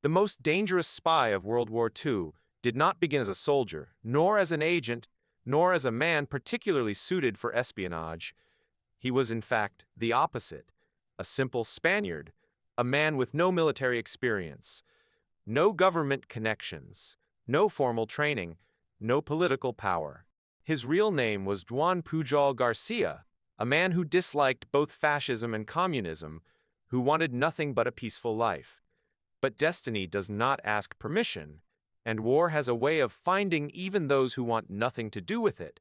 The most dangerous spy of World War II did not begin as a soldier, nor as an agent, nor as a man particularly suited for espionage. He was, in fact, the opposite, a simple Spaniard, a man with no military experience, no government connections, no formal training, no political power. His real name was Juan Pujol García, a man who disliked both fascism and communism, who wanted nothing but a peaceful life. But destiny does not ask permission, and war has a way of finding even those who want nothing to do with it.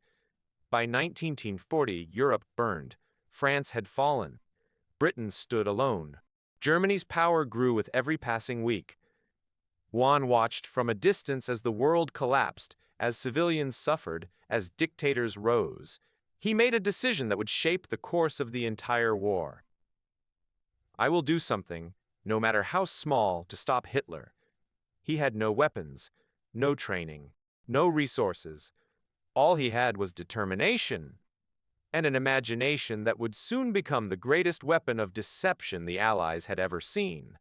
By 1940, Europe burned. France had fallen. Britain stood alone. Germany's power grew with every passing week. Juan watched from a distance as the world collapsed, as civilians suffered, as dictators rose. He made a decision that would shape the course of the entire war. I will do something, no matter how small, to stop Hitler. He had no weapons, no training, no resources. All he had was determination and an imagination that would soon become the greatest weapon of deception the Allies had ever seen.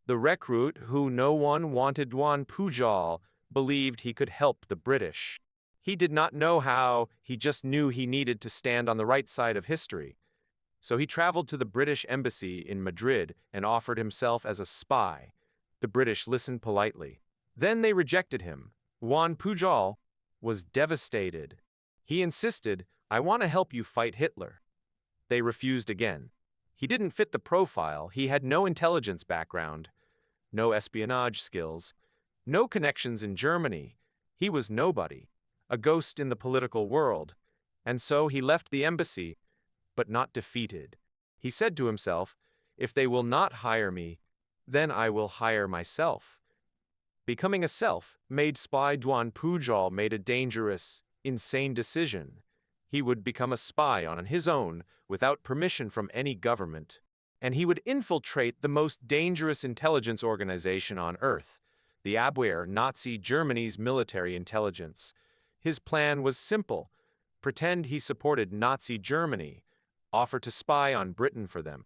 The recruit, who no one wanted, Juan Pujol, believed he could help the British. He did not know how, he just knew he needed to stand on the right side of history. So he traveled to the British embassy in Madrid and offered himself as a spy. The British listened politely. Then they rejected him. Juan Pujol was devastated. He insisted, "I want to help you fight Hitler." They refused again. He didn't fit the profile. He had no intelligence background, no espionage skills, no connections in Germany. He was nobody, a ghost in the political world. And so he left the embassy, but not defeated. He said to himself, "If they will not hire me, then I will hire myself." Becoming a self-made spy, Juan Pujol made a dangerous, insane decision. He would become a spy on his own, without permission from any government. And he would infiltrate the most dangerous intelligence organization on Earth, the Abwehr, Nazi Germany's military intelligence. His plan was simple: pretend he supported Nazi Germany, offer to spy on Britain for them,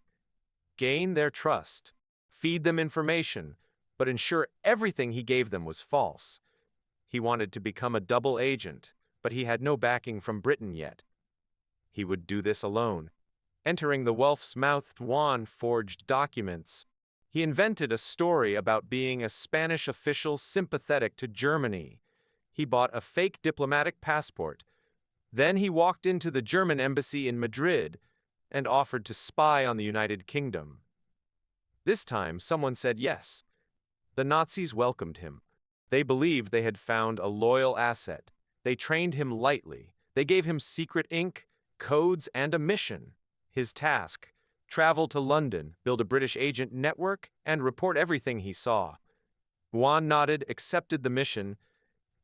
gain their trust, feed them information, but ensure everything he gave them was false. He wanted to become a double agent, but he had no backing from Britain yet. He would do this alone. Entering the wolf's mouth, Juan forged documents. He invented a story about being a Spanish official sympathetic to Germany. He bought a fake diplomatic passport. Then he walked into the German embassy in Madrid and offered to spy on the United Kingdom. This time, someone said yes. The Nazis welcomed him. They believed they had found a loyal asset. They trained him lightly. They gave him secret ink, codes, and a mission. His task: travel to London, build a British agent network, and report everything he saw. Juan nodded, accepted the mission,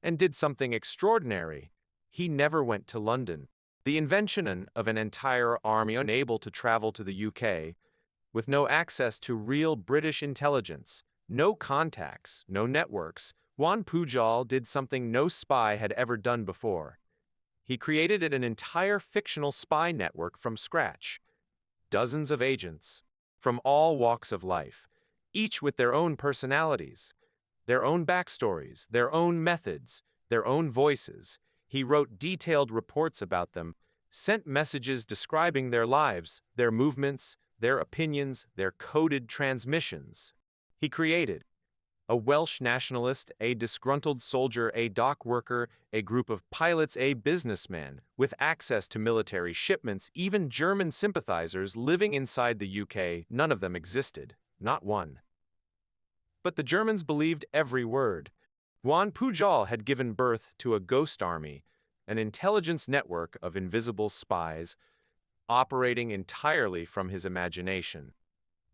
and did something extraordinary. He never went to London. The invention of an entire army unable to travel to the UK, with no access to real British intelligence, no contacts, no networks, Juan Pujol did something no spy had ever done before. He created an entire fictional spy network from scratch. Dozens of agents, from all walks of life, each with their own personalities, their own backstories, their own methods, their own voices. He wrote detailed reports about them, sent messages describing their lives, their movements, their opinions, their coded transmissions. He created a Welsh nationalist, a disgruntled soldier, a dock worker, a group of pilots, a businessman with access to military shipments, even German sympathizers living inside the UK. None of them existed, not one. But the Germans believed every word. Juan Pujol had given birth to a ghost army, an intelligence network of invisible spies, operating entirely from his imagination.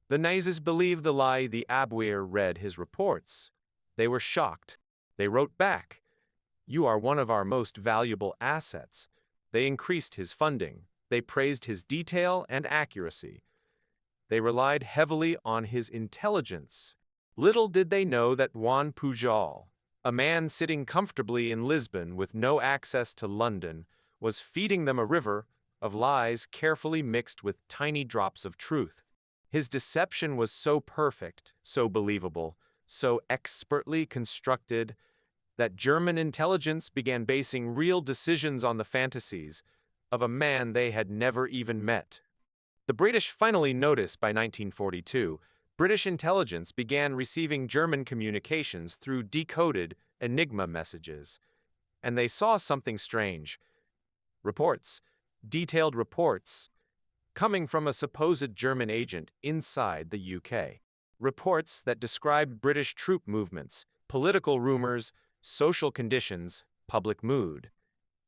The Nazis believed the lie. The Abwehr read his reports. They were shocked. They wrote back, "You are one of our most valuable assets." They increased his funding. They praised his detail and accuracy. They relied heavily on his intelligence. Little did they know that Juan Pujol, a man sitting comfortably in Lisbon with no access to London, was feeding them a river of lies carefully mixed with tiny drops of truth. His deception was so perfect, so believable, so expertly constructed that German intelligence began basing real decisions on the fantasies of a man they had never even met. The British finally noticed by 1942, British intelligence began receiving German communications through decoded Enigma messages, and they saw something strange. Reports, detailed reports, coming from a supposed German agent inside the UK. Reports that described British troop movements, political rumors, social conditions, public mood.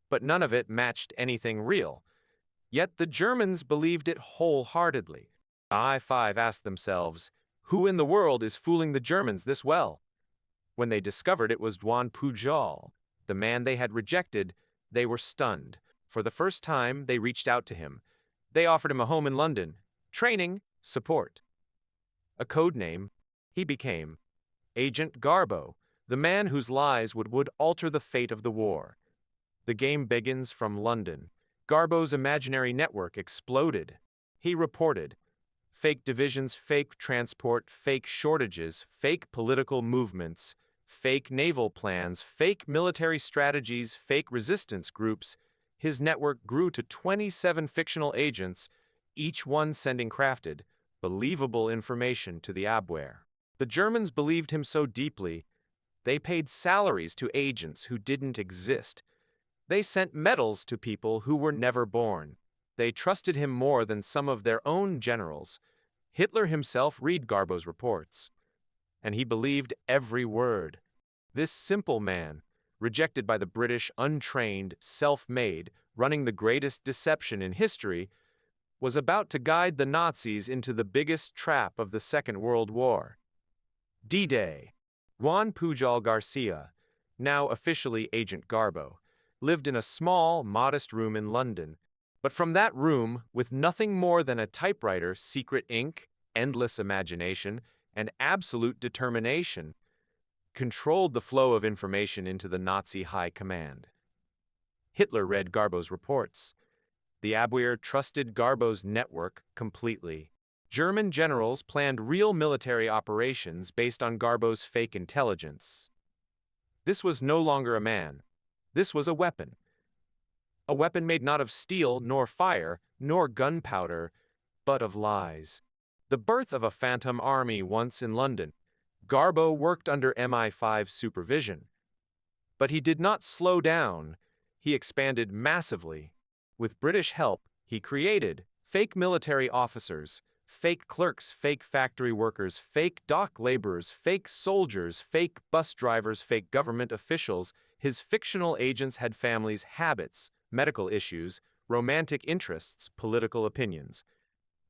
But none of it matched anything real. Yet the Germans believed it wholeheartedly. I-5 asked themselves, who in the world is fooling the Germans this well? When they discovered it was Juan Pujol, the man they had rejected, they were stunned. For the first time, they reached out to him. They offered him a home in London, training, support. A code name, he became Agent Garbo, the man whose lies would alter the fate of the war. The game begins from London. Garbo's imaginary network exploded. He reported fake divisions, fake transport, fake shortages, fake political movements, fake naval plans, fake military strategies, fake resistance groups. His network grew to 27 fictional agents, each one sending crafted, believable information to the abwehr. The Germans believed him so deeply, they paid salaries to agents who didn't exist. They sent medals to people who were never born. They trusted him more than some of their own generals. Hitler himself read Garbo's reports, and he believed every word. This simple man, rejected by the British, untrained, self-made, running the greatest deception in history, was about to guide the Nazis into the biggest trap of the Second World War. D-Day. Juan Pujol García, now officially Agent Garbo, lived in a small, modest room in London. But from that room, with nothing more than a typewriter, secret ink, endless imagination, and absolute determination, controlled the flow of information into the Nazi high command. Hitler read Garbo's reports. The abwehr trusted Garbo's network completely. German generals planned real military operations based on Garbo's fake intelligence. This was no longer a man. This was a weapon. A weapon made not of steel, nor fire, nor gunpowder, but of lies. The birth of a phantom army once in London. Garbo worked under MI5 supervision. But he did not slow down. He expanded massively. With British help, he created fake military officers, fake clerks, fake factory workers, fake dock laborers, fake soldiers, fake bus drivers, fake government officials. His fictional agents had families, habits, medical issues, romantic interests, political opinions.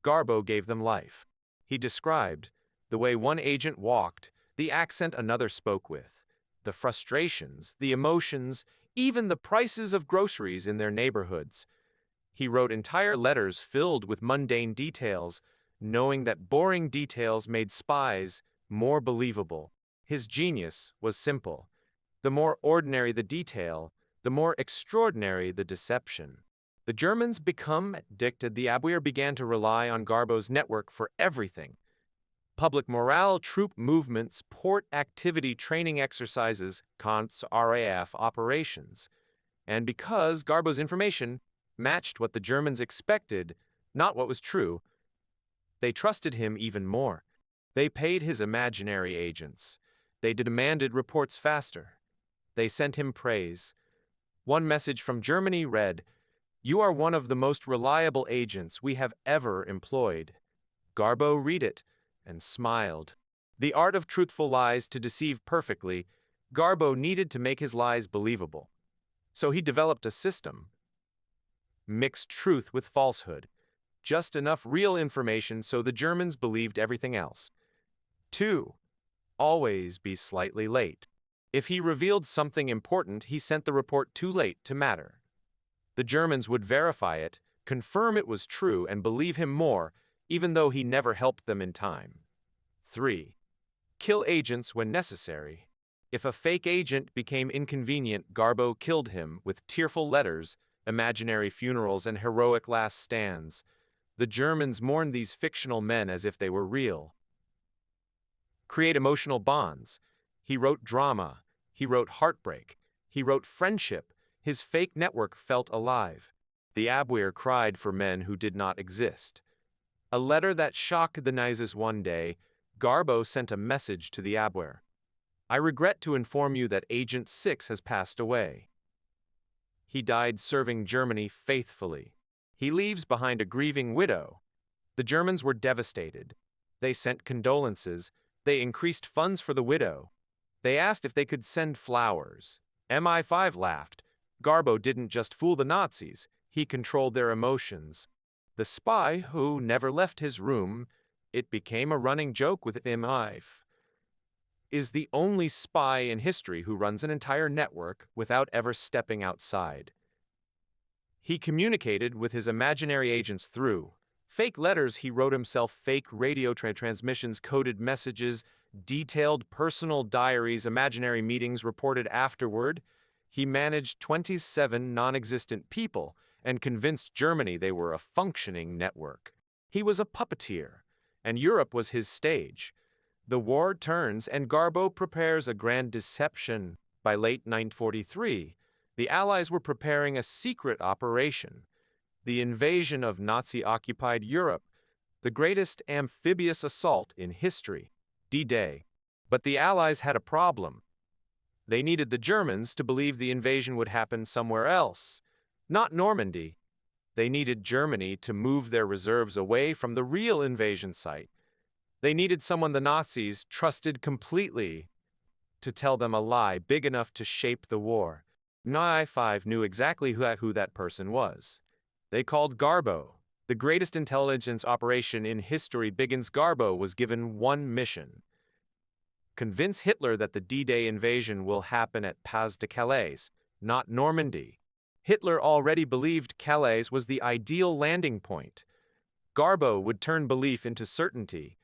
Garbo gave them life. He described the way one agent walked, the accent another spoke with, the frustrations, the emotions, even the prices of groceries in their neighborhoods. He wrote entire letters filled with mundane details, knowing that boring details made spies more believable. His genius was simple. The more ordinary the detail, the more extraordinary the deception. The Germans become addicted. The abwehr began to rely on Garbo's network for everything. Public morale, troop movements, port activity, training exercises, RAF operations. And because Garbo's information matched what the Germans expected, not what was true, they trusted him even more. They paid his imaginary agents. They demanded reports faster. They sent him praise. One message from Germany read, "You are one of the most reliable agents we have ever employed." Garbo read it and smiled. The art of truthful lies to deceive perfectly, Garbo needed to make his lies believable. So he developed a system. Mixed truth with falsehood. Just enough real information so the Germans believed everything else. 2. Always be slightly late. If he revealed something important, he sent the report too late to matter. The Germans would verify it, confirm it was true, and believe him more, even though he never helped them in time. 3. Kill agents when necessary. If a fake agent became inconvenient, Garbo killed him with tearful letters, imaginary funerals, and heroic last stands. The Germans mourned these fictional men as if they were real. create emotional bonds. He wrote drama. He wrote heartbreak. He wrote friendship. His fake network felt alive. The WWII cried for men who did not exist. A letter that shocked the Nazis one day, Garbo sent a message to the WWII. I regret to inform you that Agent 6 has passed away. He died serving Germany faithfully. He leaves behind a grieving widow. The Germans were devastated. They sent condolences. They increased funds for the widow. They asked if they could send flowers. MI5 laughed. Garbo didn't just fool the Nazis, he controlled their emotions. The spy who never left his room, it became a running joke with MI5, is the only spy in history who runs an entire network without ever stepping outside. He communicated with his imaginary agents through fake letters he wrote himself, fake radio transmissions, coded messages, detailed personal diaries, imaginary meetings reported afterward. He managed 27 non-existent people and convinced Germany they were a functioning network. He was a puppeteer, and Europe was his stage. The war turns, and Garbo prepares a grand deception. By late 1943, the Allies were preparing a secret operation, the invasion of Nazi-occupied Europe, the greatest amphibious assault in history, D-Day. But the Allies had a problem. They needed the Germans to believe the invasion would happen somewhere else, not Normandy. They needed Germany to move their reserves away from the real invasion site. They needed someone the Nazis trusted completely to tell them a lie big enough to shape the war. MI5 knew exactly who that person was. They called Garbo. The greatest intelligence operation in history begins. Garbo was given one mission: convince Hitler that the D-Day invasion will happen at Pas de Calais, not Normandy. Hitler already believed Calais was the ideal landing point. Garbo would turn belief into certainty.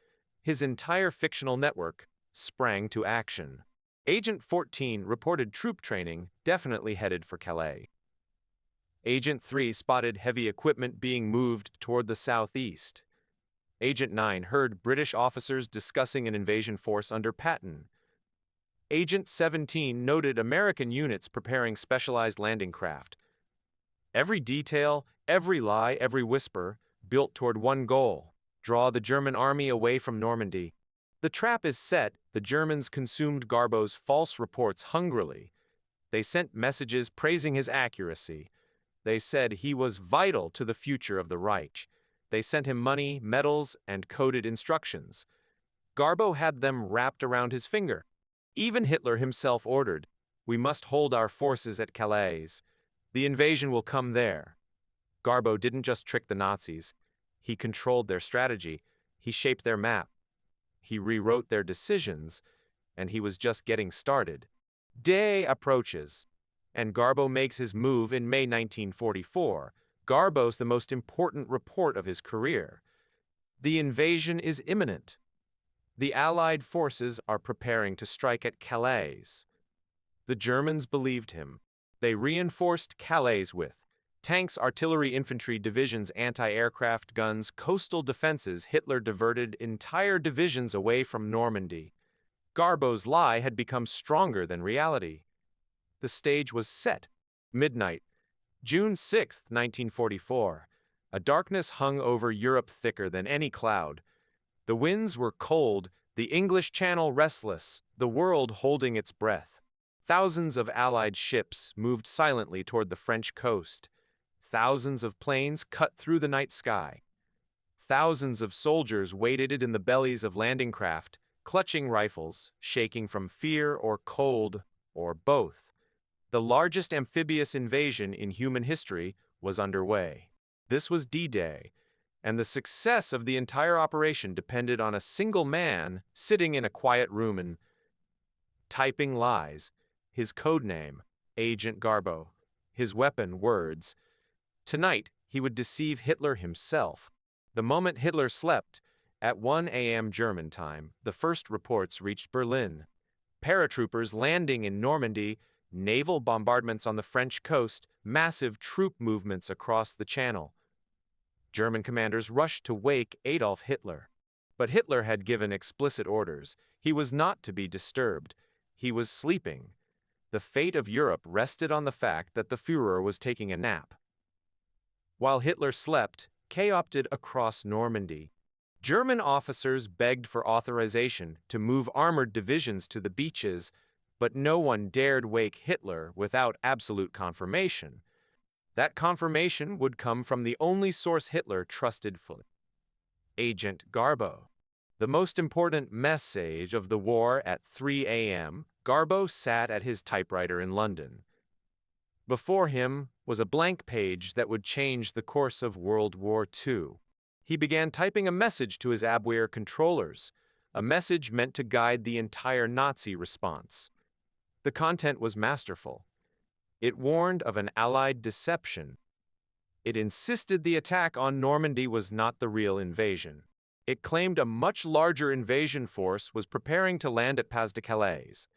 His entire fictional network sprang to action. Agent 14 reported troop training, definitely headed for Calais. Agent 3 spotted heavy equipment being moved toward the southeast. Agent 9 heard British officers discussing an invasion force under Patton. Agent 17 noted American units preparing specialized landing craft. Every detail, every lie, every whisper, built toward one goal: draw the German army away from Normandy. The trap is set. The Germans consumed Garbo's false reports hungrily. They sent messages praising his accuracy. They said he was vital to the future of the Reich. They sent him money, medals, and coded instructions. Garbo had them wrapped around his finger. Even Hitler himself ordered, "We must hold our forces at Calais. The invasion will come there." Garbo didn't just trick the Nazis. He controlled their strategy. He shaped their map. He rewrote their decisions, and he was just getting started. Day approaches, and Garbo makes his move in May 1944. Garbo's the most important report of his career. The invasion is imminent. The Allied forces are preparing to strike at Calais. The Germans believed him. They reinforced Calais with tanks, artillery, infantry divisions, anti-aircraft guns, coastal defenses. Hitler diverted entire divisions away from Normandy. Garbo's lie had become stronger than reality. The stage was set. Midnight, June 6, 1944. A darkness hung over Europe thicker than any cloud. The winds were cold, the English Channel restless, the world holding its breath. Thousands of Allied ships moved silently toward the French coast. Thousands of planes cut through the night sky. Thousands of soldiers waited in the bellies of landing craft, clutching rifles, shaking from fear or cold, or both. The largest amphibious invasion in human history was underway. This was D-Day, and the success of the entire operation depended on a single man sitting in a quiet room and typing lies. His code name, Agent Garbo. His weapon, words. Tonight, he would deceive Hitler himself. The moment Hitler slept, at 1 a.m. German time, the first reports reached Berlin. Paratroopers landing in Normandy, naval bombardments on the French coast, massive troop movements across the Channel. German commanders rushed to wake Adolf Hitler. But Hitler had given explicit orders. He was not to be disturbed. He was sleeping. The fate of Europe rested on the fact that the Führer was taking a nap. While Hitler slept, K opted across Normandy. German officers begged for authorization to move armored divisions to the beaches, but no one dared wake Hitler without absolute confirmation. That confirmation would come from the only source Hitler trusted fully: Agent Garbo. The most important message of the war at 3 a.m., Garbo sat at his typewriter in London. Before him was a blank page that would change the course of World War II. He began typing a message to his Abwehr controllers, a message meant to guide the entire Nazi response. The content was masterful. It warned of an Allied deception. It insisted the attack on Normandy was not the real invasion. It claimed a much larger invasion force was preparing to land at Pas de Calais.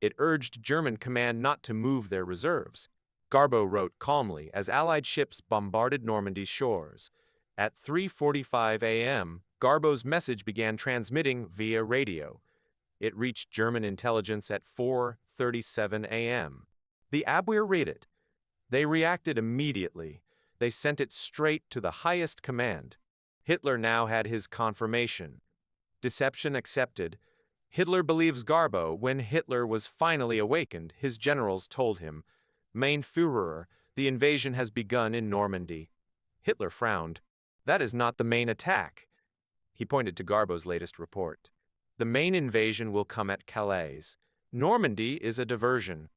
It urged German command not to move their reserves. Garbo wrote calmly as Allied ships bombarded Normandy's shores. At 3:45 a.m., Garbo's message began transmitting via radio. It reached German intelligence at 4:37 a.m. The Abwehr read it. They reacted immediately. They sent it straight to the highest command. Hitler now had his confirmation. Deception accepted. Hitler believes Garbo. When Hitler was finally awakened, his generals told him, "Mein Führer, the invasion has begun in Normandy." Hitler frowned. "That is not the main attack." He pointed to Garbo's latest report. "The main invasion will come at Calais. Normandy is a diversion."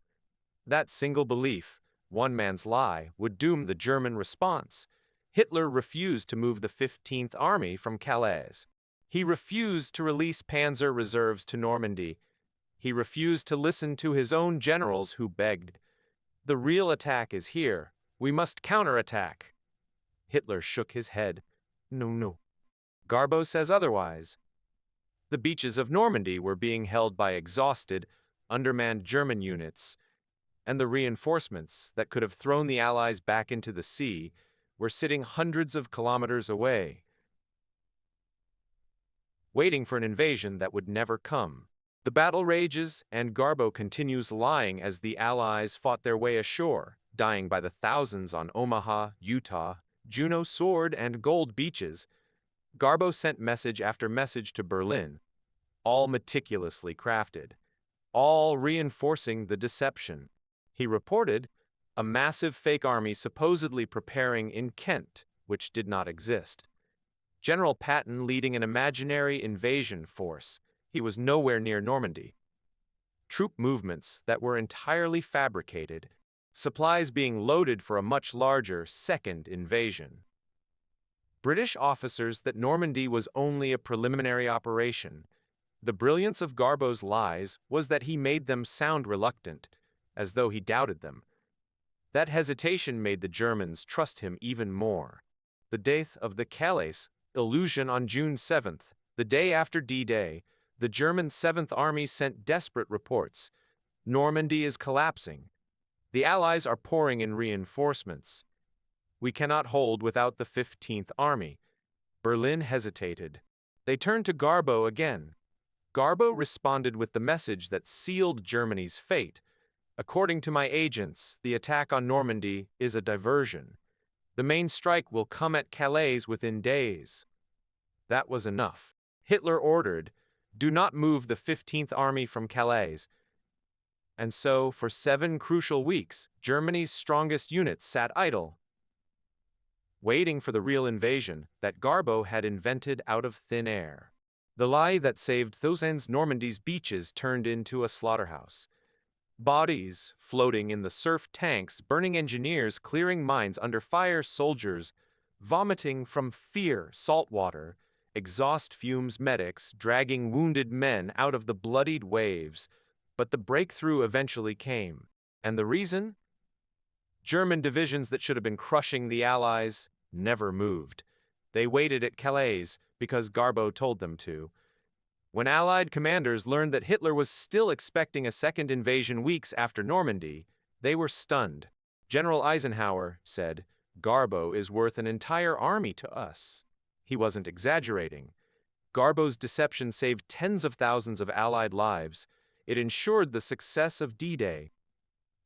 That single belief, one man's lie, would doom the German response. Hitler refused to move the 15th Army from Calais. He refused to release panzer reserves to Normandy. He refused to listen to his own generals who begged, "The real attack is here. We must counterattack." Hitler shook his head. No. Garbo says otherwise. The beaches of Normandy were being held by exhausted, undermanned German units, and the reinforcements that could have thrown the Allies back into the sea were sitting hundreds of kilometers away, waiting for an invasion that would never come. The battle rages, and Garbo continues lying as the Allies fought their way ashore, dying by the thousands on Omaha, Utah, Juno Sword, and Gold beaches. Garbo sent message after message to Berlin, all meticulously crafted, all reinforcing the deception. He reported a massive fake army supposedly preparing in Kent, which did not exist. General Patton leading an imaginary invasion force. He was nowhere near Normandy. Troop movements that were entirely fabricated, supplies being loaded for a much larger second invasion. British officers that Normandy was only a preliminary operation. The brilliance of Garbo's lies was that he made them sound reluctant, as though he doubted them. That hesitation made the Germans trust him even more. The death of the Calais illusion on June 7th, the day after D-Day, the German 7th Army sent desperate reports. Normandy is collapsing. The Allies are pouring in reinforcements. We cannot hold without the 15th Army. Berlin hesitated. They turned to Garbo again. Garbo responded with the message that sealed Germany's fate. "According to my agents, the attack on Normandy is a diversion. The main strike will come at Calais within days." That was enough. Hitler ordered, "Do not move the 15th Army from Calais." And so, for 7 crucial weeks, Germany's strongest units sat idle, waiting for the real invasion that Garbo had invented out of thin air. The lie that saved Normandy's beaches turned into a slaughterhouse. Bodies floating in the surf, tanks burning, engineers clearing mines under fire, soldiers vomiting from fear, salt water, exhaust fumes, medics dragging wounded men out of the bloodied waves. But the breakthrough eventually came. And the reason? German divisions that should have been crushing the Allies never moved. They waited at Calais because Garbo told them to. When Allied commanders learned that Hitler was still expecting a second invasion weeks after Normandy, they were stunned. General Eisenhower said, "Garbo is worth an entire army to us." He wasn't exaggerating. Garbo's deception saved tens of thousands of Allied lives. It ensured the success of D-Day.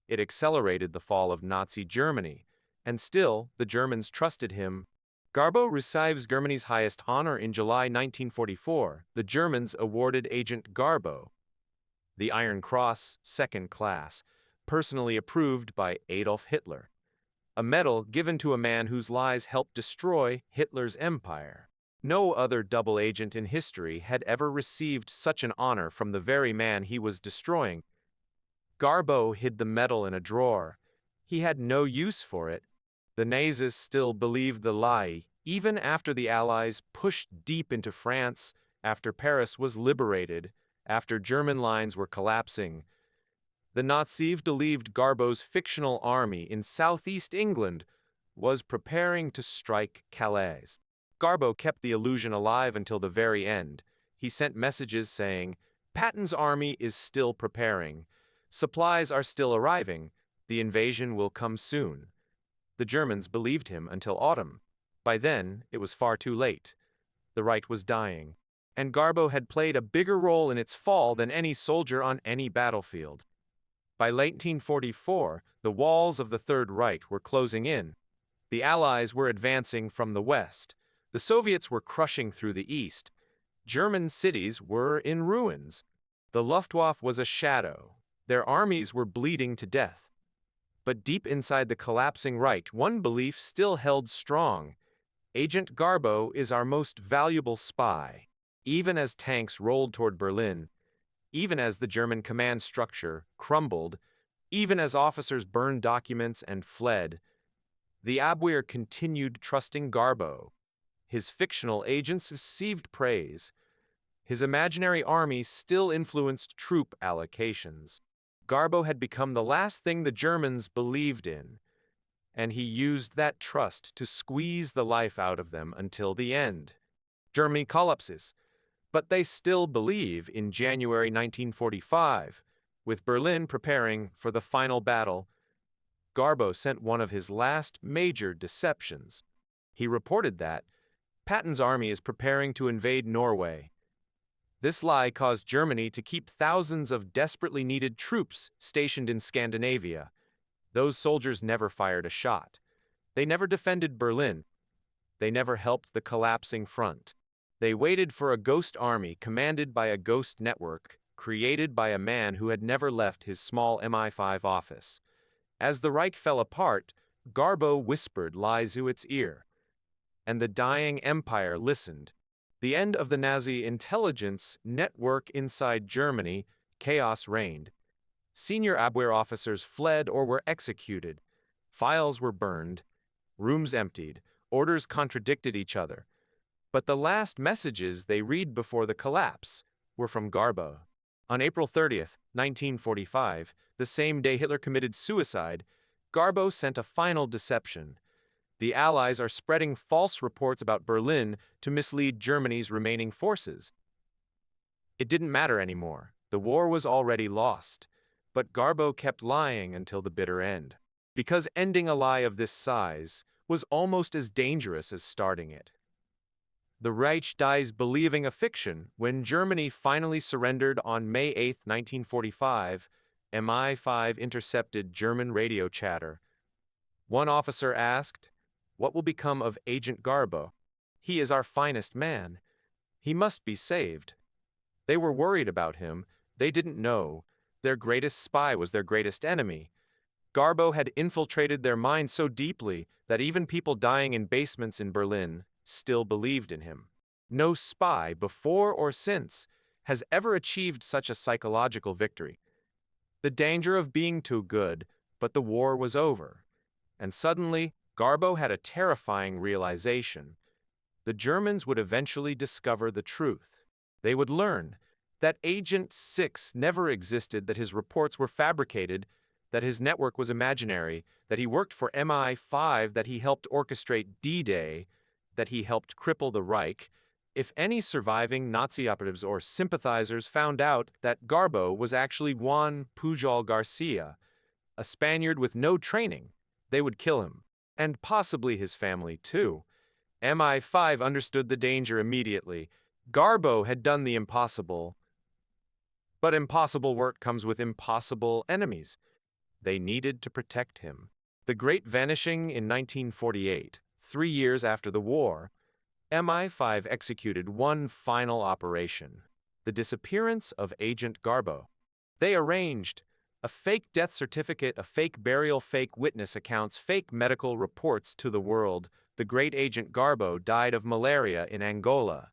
It accelerated the fall of Nazi Germany, and still, the Germans trusted him. Garbo receives Germany's highest honor in July 1944. The Germans awarded Agent Garbo the Iron Cross, second class, personally approved by Adolf Hitler, a medal given to a man whose lies helped destroy Hitler's empire. No other double agent in history had ever received such an honor from the very man he was destroying. Garbo hid the medal in a drawer. He had no use for it. The Nazis still believed the lie, even after the Allies pushed deep into France, after Paris was liberated, after German lines were collapsing. The Nazis believed Garbo's fictional army in southeast England was preparing to strike Calais. Garbo kept the illusion alive until the very end. He sent messages saying, "Patton's army is still preparing. Supplies are still arriving. The invasion will come soon." The Germans believed him until autumn. By then, it was far too late. The Reich was dying, and Garbo had played a bigger role in its fall than any soldier on any battlefield. By late 1944, the walls of the Third Reich were closing in. The Allies were advancing from the west. The Soviets were crushing through the east. German cities were in ruins. The Luftwaffe was a shadow. Their armies were bleeding to death. But deep inside the collapsing Reich, one belief still held strong. Agent Garbo is our most valuable spy. Even as tanks rolled toward Berlin, even as the German command structure crumbled, even as officers burned documents and fled, the Abwehr continued trusting Garbo. His fictional agents received praise. His imaginary army still influenced troop allocations. Garbo had become the last thing the Germans believed in, and he used that trust to squeeze the life out of them until the end. Germany collapses, but they still believe in January 1945. With Berlin preparing for the final battle, Garbo sent one of his last major deceptions. He reported that Patton's army is preparing to invade Norway. This lie caused Germany to keep thousands of desperately needed troops stationed in Scandinavia. Those soldiers never fired a shot. They never defended Berlin. They never helped the collapsing front. They waited for a ghost army commanded by a ghost network, created by a man who had never left his small MI5 office. As the Reich fell apart, Garbo whispered lies to its ear, and the dying empire listened. The end of the Nazi intelligence network inside Germany, chaos reigned. Senior Abwehr officers fled or were executed. Files were burned. Rooms emptied. Orders contradicted each other. But the last messages they read before the collapse were from Garbo. On April 30th, 1945, the same day Hitler committed suicide, Garbo sent a final deception. The Allies are spreading false reports about Berlin to mislead Germany's remaining forces. It didn't matter anymore. The war was already lost. But Garbo kept lying until the bitter end. Because ending a lie of this size was almost as dangerous as starting it. The Reich dies believing a fiction. When Germany finally surrendered on May 8, 1945, MI5 intercepted German radio chatter. One officer asked, "What will become of Agent Garbo? He is our finest man. He must be saved." They were worried about him. They didn't know. Their greatest spy was their greatest enemy. Garbo had infiltrated their minds so deeply that even people dying in basements in Berlin still believed in him. No spy, before or since, has ever achieved such a psychological victory. The danger of being too good, but the war was over. And suddenly, Garbo had a terrifying realization. The Germans would eventually discover the truth. They would learn that Agent 6 never existed, that his reports were fabricated, that his network was imaginary, that he worked for MI5, that he helped orchestrate D-Day, that he helped cripple the Reich. If any surviving Nazi operatives or sympathizers found out that Garbo was actually Juan Pujol García, a Spaniard with no training, they would kill him. And possibly his family, too. MI5 understood the danger immediately. Garbo had done the impossible, but impossible work comes with impossible enemies. They needed to protect him. The Great Vanishing in 1948, 3 years after the war, MI5 executed one final operation: the disappearance of Agent Garbo. They arranged a fake death certificate, a fake burial, fake witness accounts, fake medical reports to the world. The great Agent Garbo died of malaria in Angola.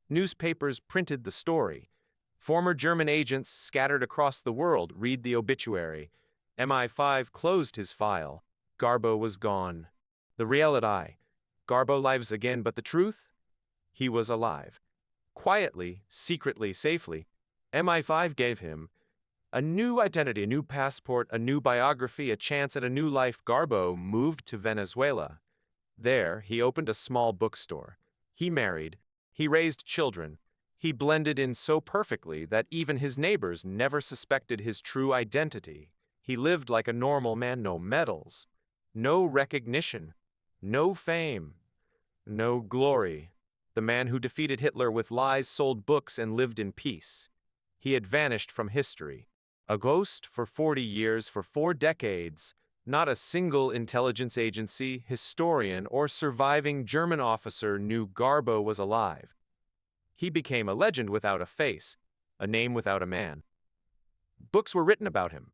Newspapers printed the story. Former German agents scattered across the world read the obituary. MI5 closed his file. Garbo was gone. The reality: Garbo lives again, but the truth? He was alive. Quietly, secretly, safely. MI5 gave him a new identity, a new passport, a new biography, a chance at a new life. Garbo moved to Venezuela. There, he opened a small bookstore. He married. He raised children. He blended in so perfectly that even his neighbors never suspected his true identity. He lived like a normal man, no medals, no recognition, no fame, no glory. The man who defeated Hitler with lies, sold books, and lived in peace. He had vanished from history. A ghost for 40 years, for 4 decades. Not a single intelligence agency, historian, or surviving German officer knew Garbo was alive. He became a legend without a face, a name without a man. Books were written about him.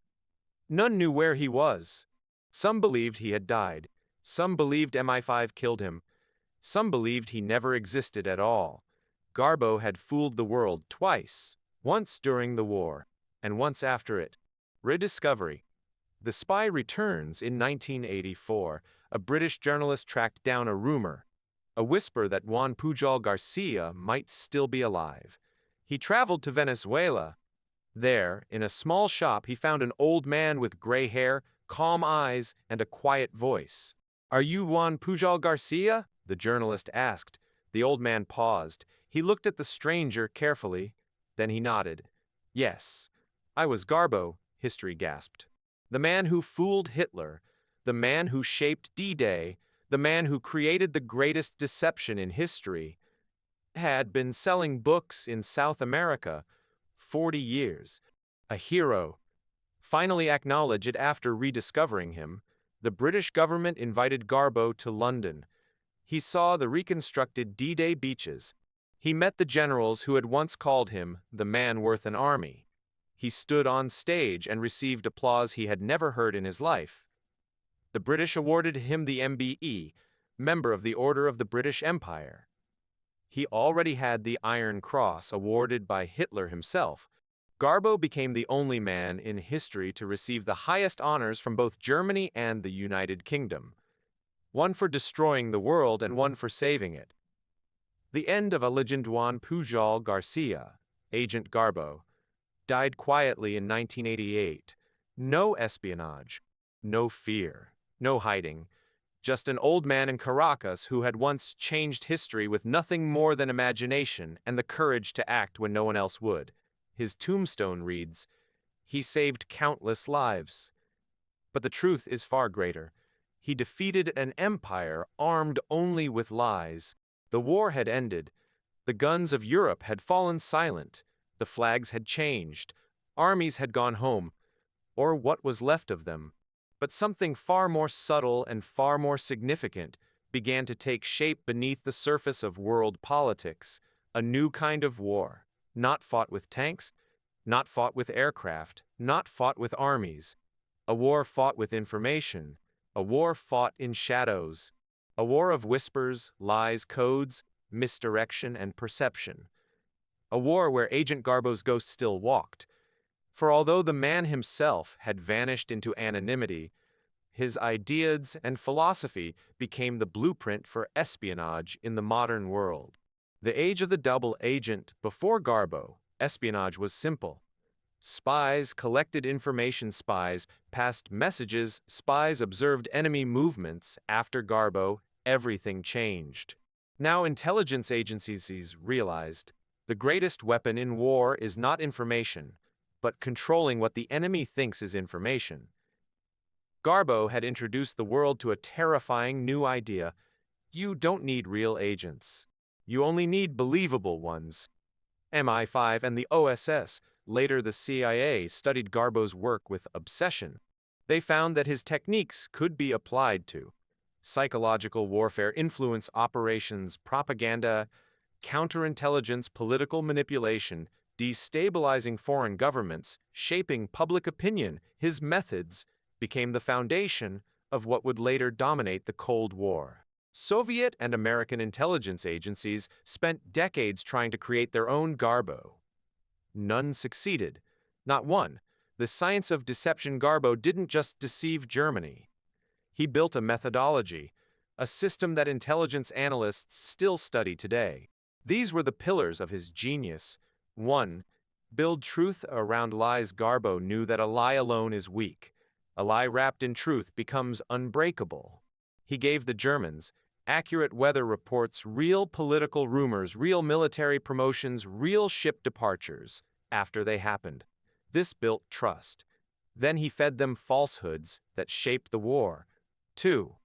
None knew where he was. Some believed he had died. Some believed MI5 killed him. Some believed he never existed at all. Garbo had fooled the world twice, once during the war, and once after it. Rediscovery. The Spy returns in 1984. A British journalist tracked down a rumor, a whisper that Juan Pujol García might still be alive. He traveled to Venezuela. There, in a small shop, he found an old man with gray hair, calm eyes, and a quiet voice. "Are you Juan Pujol García?" the journalist asked. The old man paused. He looked at the stranger carefully. Then he nodded. "Yes, I was Garbo," history gasped. The man who fooled Hitler, the man who shaped D-Day, the man who created the greatest deception in history, had been selling books in South America 40 years. A hero. Finally acknowledged after rediscovering him, the British government invited Garbo to London. He saw the reconstructed D-Day beaches. He met the generals who had once called him the man worth an army. He stood on stage and received applause he had never heard in his life. The British awarded him the MBE, Member of the Order of the British Empire. He already had the Iron Cross awarded by Hitler himself. Garbo became the only man in history to receive the highest honors from both Germany and the United Kingdom. One for destroying the world and one for saving it. The end of a legend. Juan Pujol García, Agent Garbo, died quietly in 1988. No espionage, no fear, no hiding. Just an old man in Caracas who had once changed history with nothing more than imagination and the courage to act when no one else would. His tombstone reads, "He saved countless lives." But the truth is far greater. He defeated an empire armed only with lies. The war had ended. The guns of Europe had fallen silent. The flags had changed. Armies had gone home, or what was left of them. But something far more subtle and far more significant began to take shape beneath the surface of world politics. A new kind of war, not fought with tanks, not fought with aircraft, not fought with armies. A war fought with information. A war fought in shadows. A war of whispers, lies, codes, misdirection, and perception. A war where Agent Garbo's ghost still walked. For although the man himself had vanished into anonymity, his ideas and philosophy became the blueprint for espionage in the modern world. The age of the double agent. Before Garbo, espionage was simple. Spies collected information. Spies passed messages. Spies observed enemy movements. After Garbo, everything changed. Now intelligence agencies realized the greatest weapon in war is not information, but controlling what the enemy thinks is information. Garbo had introduced the world to a terrifying new idea: you don't need real agents. You only need believable ones. MI5 and the OSS, later the CIA, studied Garbo's work with obsession. They found that his techniques could be applied to psychological warfare, influence operations, propaganda, counterintelligence, political manipulation, destabilizing foreign governments, shaping public opinion. His methods became the foundation of what would later dominate the Cold War. Soviet and American intelligence agencies spent decades trying to create their own Garbo. None succeeded. Not one. The science of deception. Garbo didn't just deceive Germany. He built a methodology, a system that intelligence analysts still study today. These were the pillars of his genius. 1. Build truth around lies. Garbo knew that a lie alone is weak. A lie wrapped in truth becomes unbreakable. He gave the Germans accurate weather reports, real political rumors, real military promotions, real ship departures after they happened. This built trust. Then he fed them falsehoods that shaped the war. 2.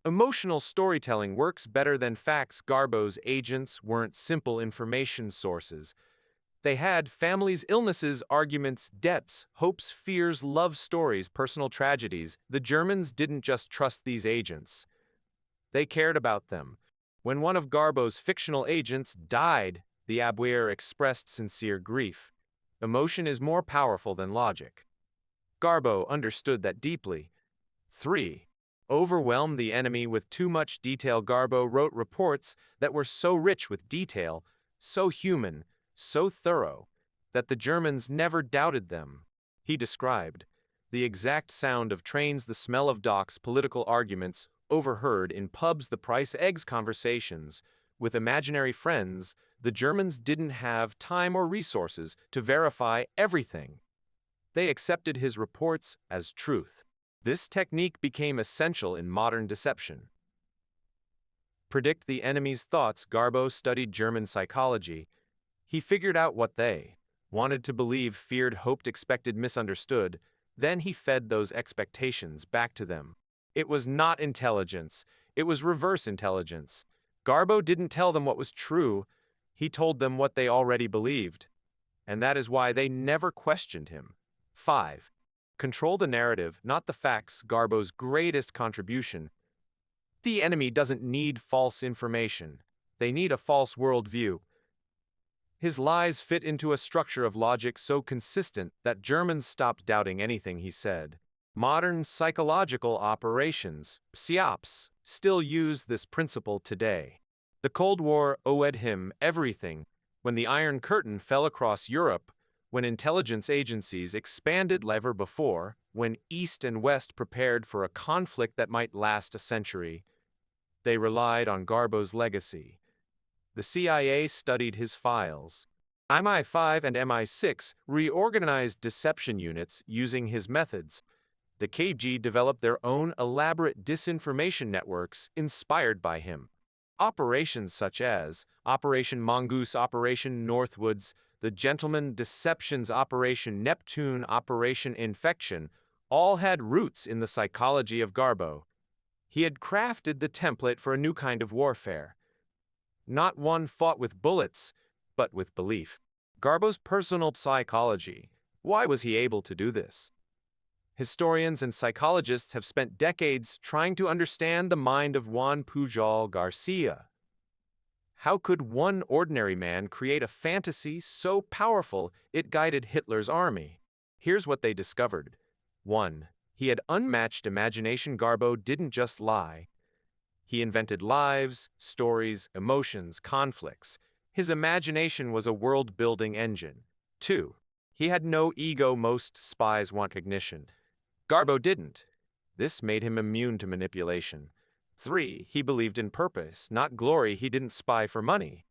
Emotional storytelling works better than facts. Garbo's agents weren't simple information sources. They had families, illnesses, arguments, debts, hopes, fears, love stories, personal tragedies. The Germans didn't just trust these agents. They cared about them. When one of Garbo's fictional agents died, the WWII expressed sincere grief. Emotion is more powerful than logic. Garbo understood that deeply. 3. Overwhelm the enemy with too much detail. Garbo wrote reports that were so rich with detail, so human, so thorough, that the Germans never doubted them. He described the exact sound of trains, the smell of docks, political arguments, overheard in pubs, the price eggs conversations with imaginary friends. The Germans didn't have time or resources to verify everything. They accepted his reports as truth. This technique became essential in modern deception. Predict the enemy's thoughts. Garbo studied German psychology. He figured out what they wanted to believe, feared, hoped, expected, misunderstood. Then he fed those expectations back to them. It was not intelligence. It was reverse intelligence. Garbo didn't tell them what was true. He told them what they already believed. And that is why they never questioned him. 5. Control the narrative, not the facts. Garbo's greatest contribution. The enemy doesn't need false information. They need a false worldview. His lies fit into a structure of logic so consistent that Germans stopped doubting anything he said. Modern psychological operations, PSYOPs, still use this principle today. The Cold War owed him everything. When the Iron Curtain fell across Europe, when intelligence agencies expanded ever before, when East and West prepared for a conflict that might last a century, they relied on Garbo's legacy. The CIA studied his files. MI5 and MI6 reorganized deception units using his methods. The KGB developed their own elaborate disinformation networks inspired by him. Operations such as Operation Mongoose, Operation Northwoods, the Gentleman Deceptions, Operation Neptune, Operation Infection, all had roots in the psychology of Garbo. He had crafted the template for a new kind of warfare. Not one fought with bullets, but with belief. Garbo's personal psychology. Why was he able to do this? Historians and psychologists have spent decades trying to understand the mind of Juan Pujol García. How could one ordinary man create a fantasy so powerful it guided Hitler's army? Here's what they discovered. 1. He had unmatched imagination. Garbo didn't just lie. He invented lives, stories, emotions, conflicts. His imagination was a world-building engine. 2. He had no ego. Most spies want recognition. Garbo didn't. This made him immune to manipulation. 3. He believed in purpose, not glory. He didn't spy for money,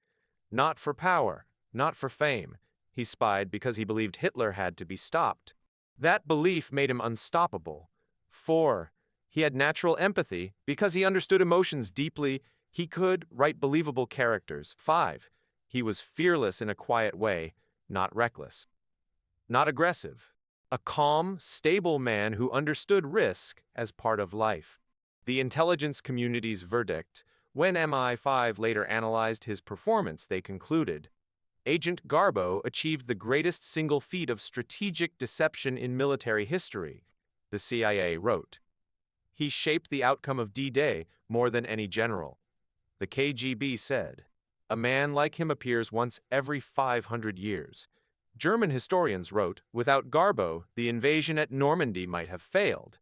not for power, not for fame. He spied because he believed Hitler had to be stopped. That belief made him unstoppable. 4. He had natural empathy. Because he understood emotions deeply, he could write believable characters. 5. He was fearless in a quiet way, not reckless, not aggressive. A calm, stable man who understood risk as part of life. The intelligence community's verdict When MI5 later analyzed his performance, they concluded, Agent Garbo achieved the greatest single feat of strategic deception in military history, the CIA wrote. He shaped the outcome of D-Day more than any general. The KGB said, a man like him appears once every 500 years. German historians wrote, without Garbo, the invasion at Normandy might have failed.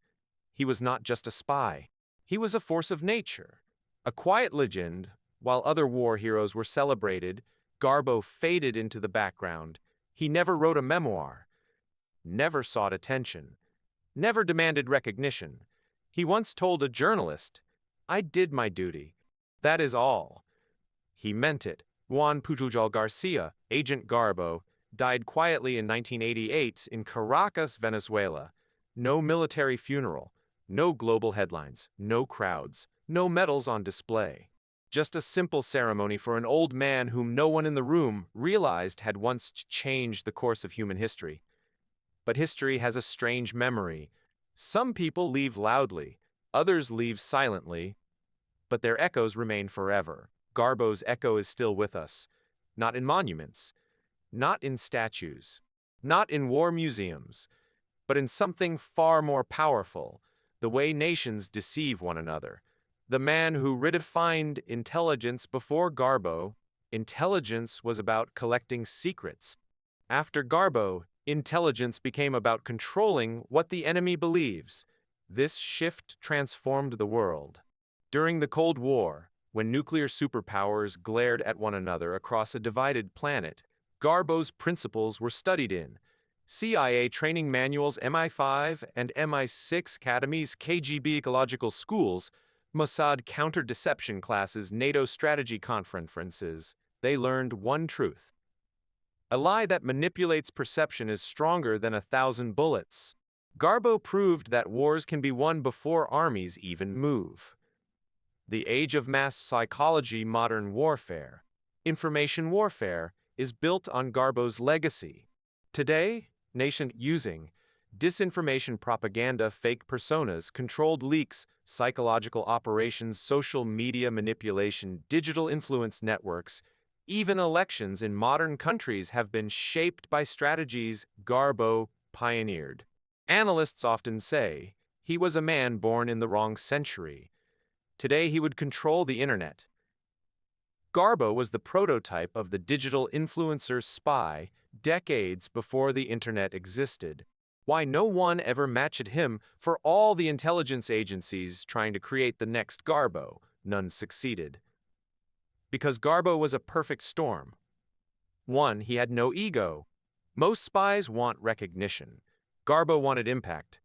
He was not just a spy. He was a force of nature. A quiet legend, while other war heroes were celebrated, Garbo faded into the background. He never wrote a memoir, never sought attention, never demanded recognition. He once told a journalist, I did my duty. That is all. He meant it. Juan Pujol García, Agent Garbo, died quietly in 1988 in Caracas, Venezuela. No military funeral, no global headlines, no crowds, no medals on display. Just a simple ceremony for an old man whom no one in the room realized had once changed the course of human history. But history has a strange memory. Some people leave loudly, others leave silently, but their echoes remain forever. Garbo's echo is still with us, not in monuments, not in statues, not in war museums, but in something far more powerful, the way nations deceive one another. The man who redefined intelligence before Garbo, intelligence was about collecting secrets. After Garbo, intelligence became about controlling what the enemy believes. This shift transformed the world. During the Cold War, when nuclear superpowers glared at one another across a divided planet, Garbo's principles were studied in CIA training manuals, MI5 and MI6 academies, KGB ecological schools, Mossad counter-deception classes, NATO strategy conferences. They learned one truth. A lie that manipulates perception is stronger than 1,000 bullets. Garbo proved that wars can be won before armies even move. The age of mass psychology, modern warfare, information warfare, is built on Garbo's legacy. Today, nations using disinformation, propaganda, fake personas, controlled leaks, psychological operations, social media manipulation, digital influence networks, even elections in modern countries have been shaped by strategies Garbo pioneered. Analysts often say he was a man born in the wrong century. Today he would control the internet. Garbo was the prototype of the digital influencer spy decades before the internet existed. Why no one ever matched him? For all the intelligence agencies trying to create the next Garbo, none succeeded. Because Garbo was a perfect storm. 1. He had no ego. Most spies want recognition. Garbo wanted impact.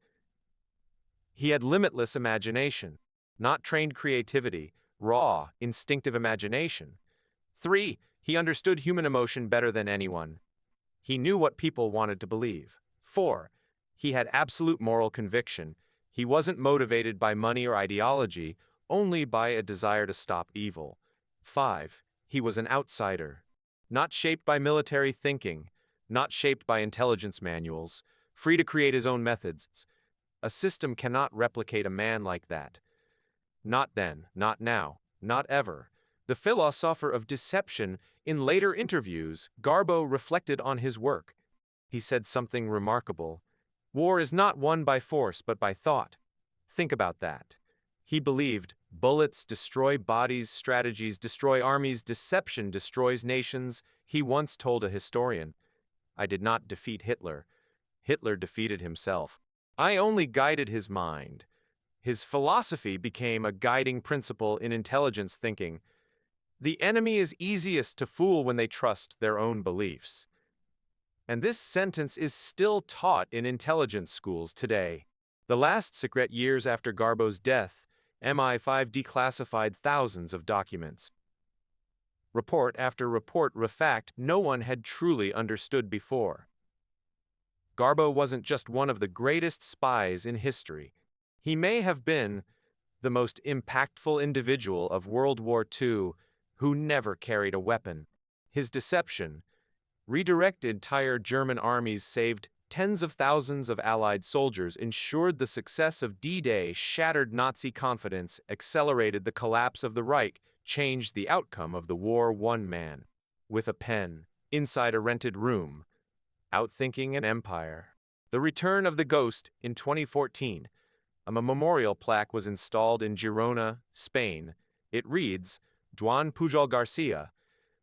He had limitless imagination, not trained creativity, raw, instinctive imagination. 3. He understood human emotion better than anyone. He knew what people wanted to believe. 4. He had absolute moral conviction. He wasn't motivated by money or ideology, only by a desire to stop evil. 5. He was an outsider, not shaped by military thinking, not shaped by intelligence manuals, free to create his own methods. A system cannot replicate a man like that. Not then, not now, not ever. The philosopher of deception, in later interviews, Garbo reflected on his work. He said something remarkable. War is not won by force but by thought. Think about that. He believed bullets destroy bodies, strategies destroy armies, deception destroys nations. He once told a historian, I did not defeat Hitler. Hitler defeated himself. I only guided his mind. His philosophy became a guiding principle in intelligence thinking. The enemy is easiest to fool when they trust their own beliefs. And this sentence is still taught in intelligence schools today. The last secret years after Garbo's death, MI5 declassified thousands of documents. Report after report fact no one had truly understood before. Garbo wasn't just one of the greatest spies in history. He may have been the most impactful individual of World War II who never carried a weapon. His deception redirected entire German armies, saved tens of thousands of Allied soldiers, ensured the success of D-Day, shattered Nazi confidence, accelerated the collapse of the Reich, changed the outcome of the war one man, with a pen, inside a rented room, outthinking an empire. The return of the ghost in 2014. A memorial plaque was installed in Girona, Spain. It reads, Juan Pujol García,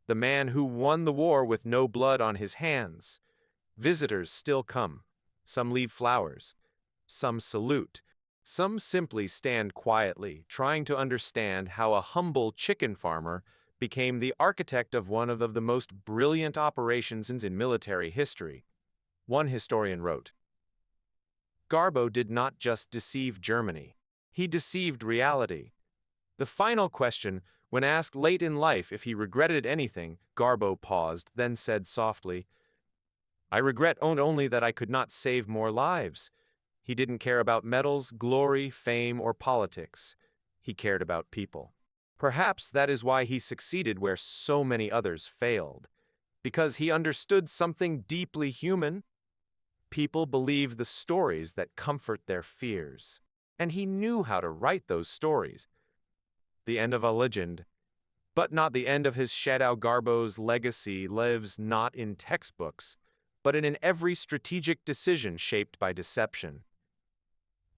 the man who won the war with no blood on his hands. Visitors still come. Some leave flowers. Some salute. Some simply stand quietly, trying to understand how a humble chicken farmer became the architect of one of the most brilliant operations in military history. One historian wrote, Garbo did not just deceive Germany. He deceived reality. The final question, when asked late in life if he regretted anything, Garbo paused, then said softly, I regret only that I could not save more lives. He didn't care about medals, glory, fame, or politics. He cared about people. Perhaps that is why he succeeded where so many others failed. Because he understood something deeply human. People believe the stories that comfort their fears. And he knew how to write those stories. The end of a legend. But not the end of his shadow. Garbo's legacy lives not in textbooks, but in every strategic decision shaped by deception.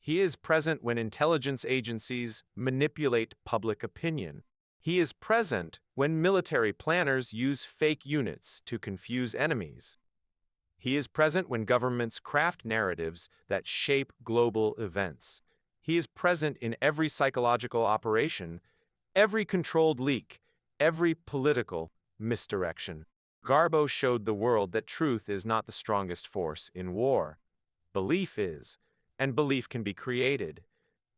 He is present when intelligence agencies manipulate public opinion. He is present when military planners use fake units to confuse enemies. He is present when governments craft narratives that shape global events. He is present in every psychological operation, every controlled leak, every political misdirection. Garbo showed the world that truth is not the strongest force in war. Belief is, and belief can be created.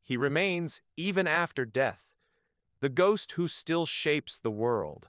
He remains, even after death, the ghost who still shapes the world.